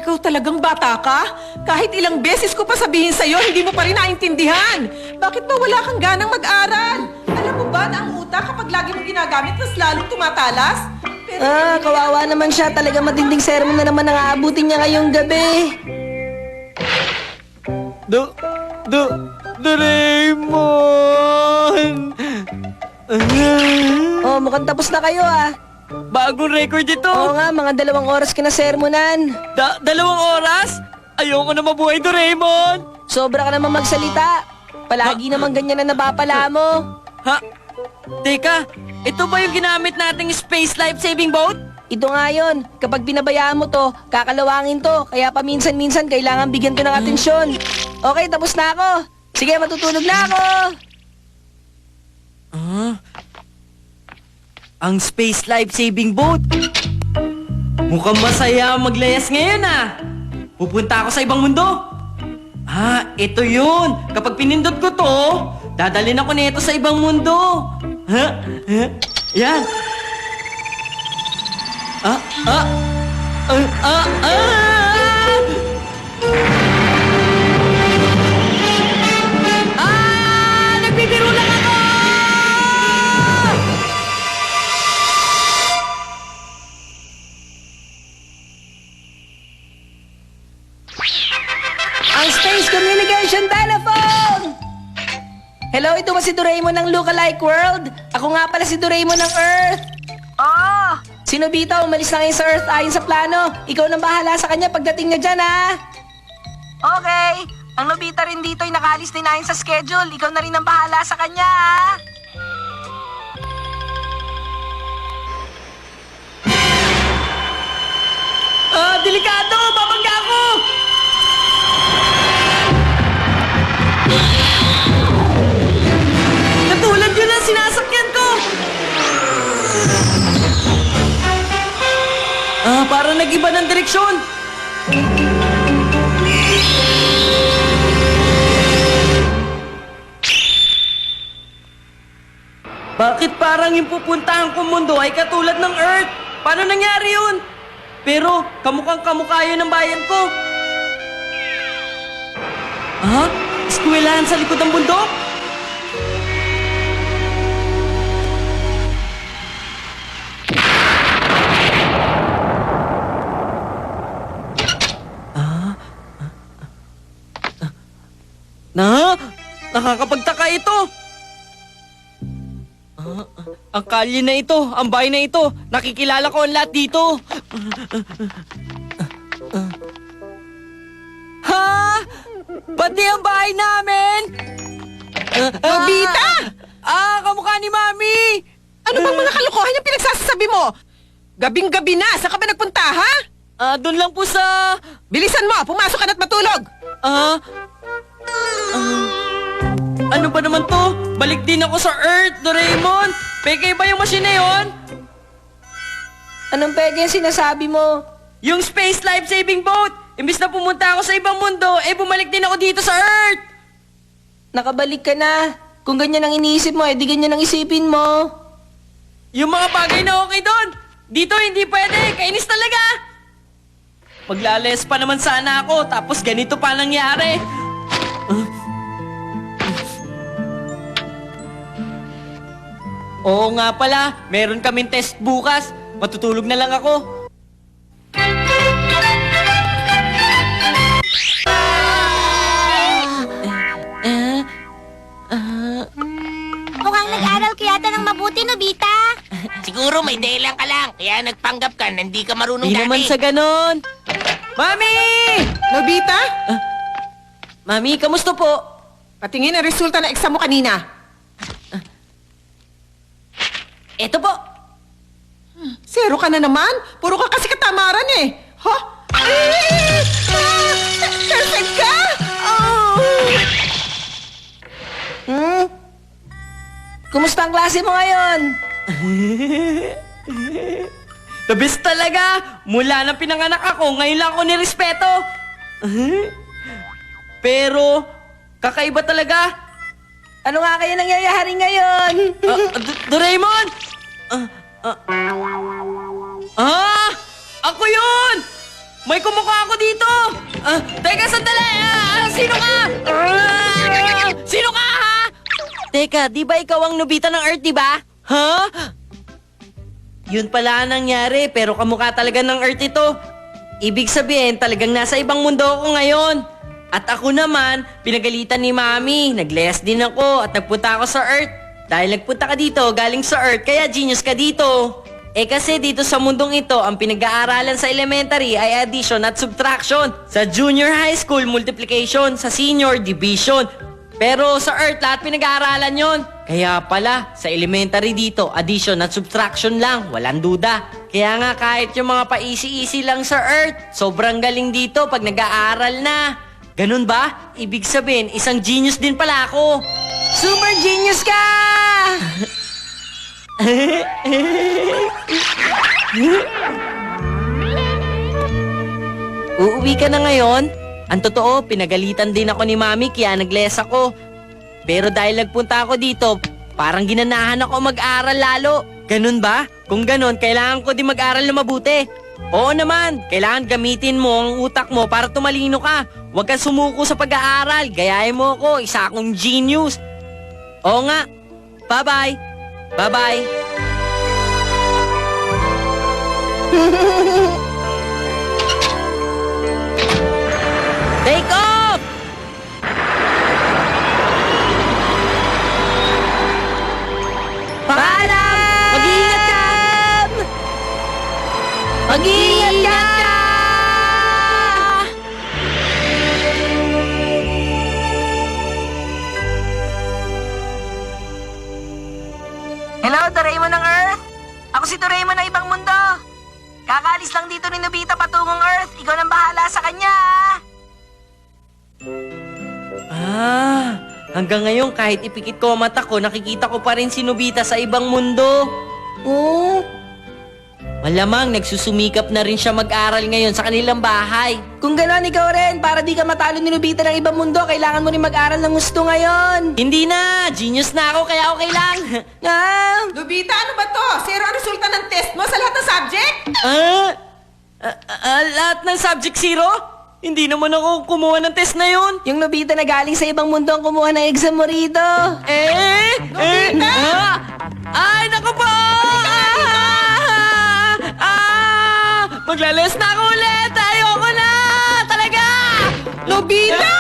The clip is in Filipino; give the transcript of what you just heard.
Ikaw talagang bata ka? Kahit ilang beses ko pa sabihin sa'yo, hindi mo pa rin naintindihan. Bakit ba wala kang ganang mag-aral? Alam mo ba na ang utak kapag lagi mo ginagamit, mas lalong tumatalas? Pero Kawawa naman siya. Talaga matinding sermon na naman ang aabutin niya ngayong gabi. Doraemon! Oh, mukhang tapos na kayo ah. Bagong record ito! Oo nga, mga 2 oras ka na sermonan. 2 oras? Ayoko na mabuhay, Doraemon! Sobra ka naman magsalita. Palagi naman ganyan na nabapala mo. Ha? Teka, ito ba yung ginamit nating space life-saving boat? Ito nga yun. Kapag pinabayaan mo to, kakalawangin to. Kaya paminsan-minsan kailangan bigyan ko ng atensyon. Okay, tapos na ako. Sige, matutulog na ako. Ang space life-saving boat. Mukhang masaya maglayas ngayon ah. Pupunta ako sa ibang mundo. Ito yun. Kapag pinindot ko to, dadalhin ako nito sa ibang mundo. Yan. Nagbibiro lang ako! Ang Space Communication Telephone! Hello, ito ba si Doraemon ng Lookalike World? Ako nga pala si Doraemon ng Earth. Si Nobita, umalis na ngayon sa Earth ayon sa plano. Ikaw nang bahala sa kanya pagdating niya dyan, ha? Okay. Ang Nobita rin dito ay nakaalis din ayon sa schedule. Ikaw na rin ang bahala sa kanya, ha? Delikado! Babangga ako! Katulad yun ang sinasakyan ko! Parang nag-iba ng direksyon! Bakit parang yung pupuntahan kong mundo ay katulad ng Earth? Paano nangyari yun? Pero kamukhang kamukha yun ng bayan ko. Eskwelahan sa likod ng bundok? Nakakapagtaka ito. Ang kalye na ito, ang bahay na ito, nakikilala ko ang lahat dito. Pati ang bahay namin! Nobita! Kamukha ni Mami! Ano bang mga kalokohan yung pinagsasabi mo? Gabing-gabi na, saan ka ba nagpunta, ha? Doon lang po sa... Bilisan mo, pumasok ka na't matulog! Ano ba naman to? Balik din ako sa Earth, Doraemon! Peke ba yung machine na yun? Anong peke yung sinasabi mo? Yung space life-saving boat! Imbis na pumunta ako sa ibang mundo, bumalik din ako dito sa Earth! Nakabalik ka na. Kung ganyan ang iniisip mo, di ganyan ang isipin mo. Yung mga bagay na okay doon! Dito hindi pwede! Kainis talaga! Maglalayas pa naman sana ako, tapos ganito pa nangyari. Oo nga pala, meron kaming test bukas. Matutulog na lang ako. Mukhang nag-aral ka yata ng mabuti, Nobita. Siguro may dahilan ka lang, kaya nagpanggap ka na hindi ka marunong Di dati. naman sa ganon. Mami! Nobita? Mami, kamusta po? Patingin ang resulta ng exam mo kanina. Eto po. Zero ka na naman. Puro ka kasi katamaran eh. Ha? Perfect ka! Kumusta ang klase mo ngayon? The best talaga! Mula nang pinanganak ako, ngayon lang ako nirespeto. Pero, kakaiba talaga. Ano nga kaya nangyayari ngayon? Doraemon! Ako yun! May kumukha ako dito! Teka, sandali! Sino ka? Sino ka, ha? Teka, di ba ikaw ang Nobita ng Earth, di ba? Ha? Yun pala ang nangyari, pero kamukha talaga ng Earth ito. Ibig sabihin, talagang nasa ibang mundo ako ngayon. At ako naman, pinagalitan ni Mami. Nag-less din ako at nagpunta ako sa Earth. Dahil nagpunta ka dito, galing sa Earth, kaya genius ka dito. Kasi dito sa mundong ito, ang pinag-aaralan sa elementary ay addition at subtraction. Sa junior high school, multiplication. Sa senior, division. Pero sa Earth, lahat pinag-aaralan yon. Kaya pala, sa elementary dito, addition at subtraction lang, walang duda. Kaya nga kahit yung mga pa-easy-easy lang sa Earth, sobrang galing dito pag nag-aaral na. Ganun ba? Ibig sabihin, isang genius din pala ako. Super genius ka! Uuwi ka na ngayon? Ang totoo, pinagalitan din ako ni Mami kaya nag-less ako. Pero dahil nagpunta ako dito, parang ginanahan ako mag-aral lalo. Ganun ba? Kung ganun, kailangan ko din mag-aral na mabuti. Oo naman, kailangan gamitin mo ang utak mo para tumalino ka. Huwag kang sumuko sa pag-aaral. Gayahin mo ako, isa akong genius. Oo nga. Bye-bye. Bye-bye. Take off! Paalam! Mag-iingat ka! Mag-iingat ka! Hello, Doraemon ng Earth! Ako si Doraemon ng ibang mundo! Kakaalis lang dito ni Nobita patungong Earth. Ikaw nang bahala sa kanya, Hanggang ngayon kahit ipikit ko ang mata ko, nakikita ko pa rin si Nobita sa ibang mundo. Oo. Malamang nagsusumikap na rin siya mag-aral ngayon sa kanilang bahay. Kung gano'n, ikaw rin. Para di ka matalo ni Nobita ng ibang mundo, kailangan mo rin mag-aral ng gusto ngayon. Hindi na! Genius na ako kaya okay lang. Nobita, ano ba to? Zero ang resulta ng test mo sa lahat ng subject? Lahat ng subject zero? Hindi naman ako kumuha ng test na yun. Yung Nobita na galing sa ibang mundo ang kumuha ng exam mo rito. Ay, naku po! Maglales na ako ulit! Ayoko na! Talaga! Nobita!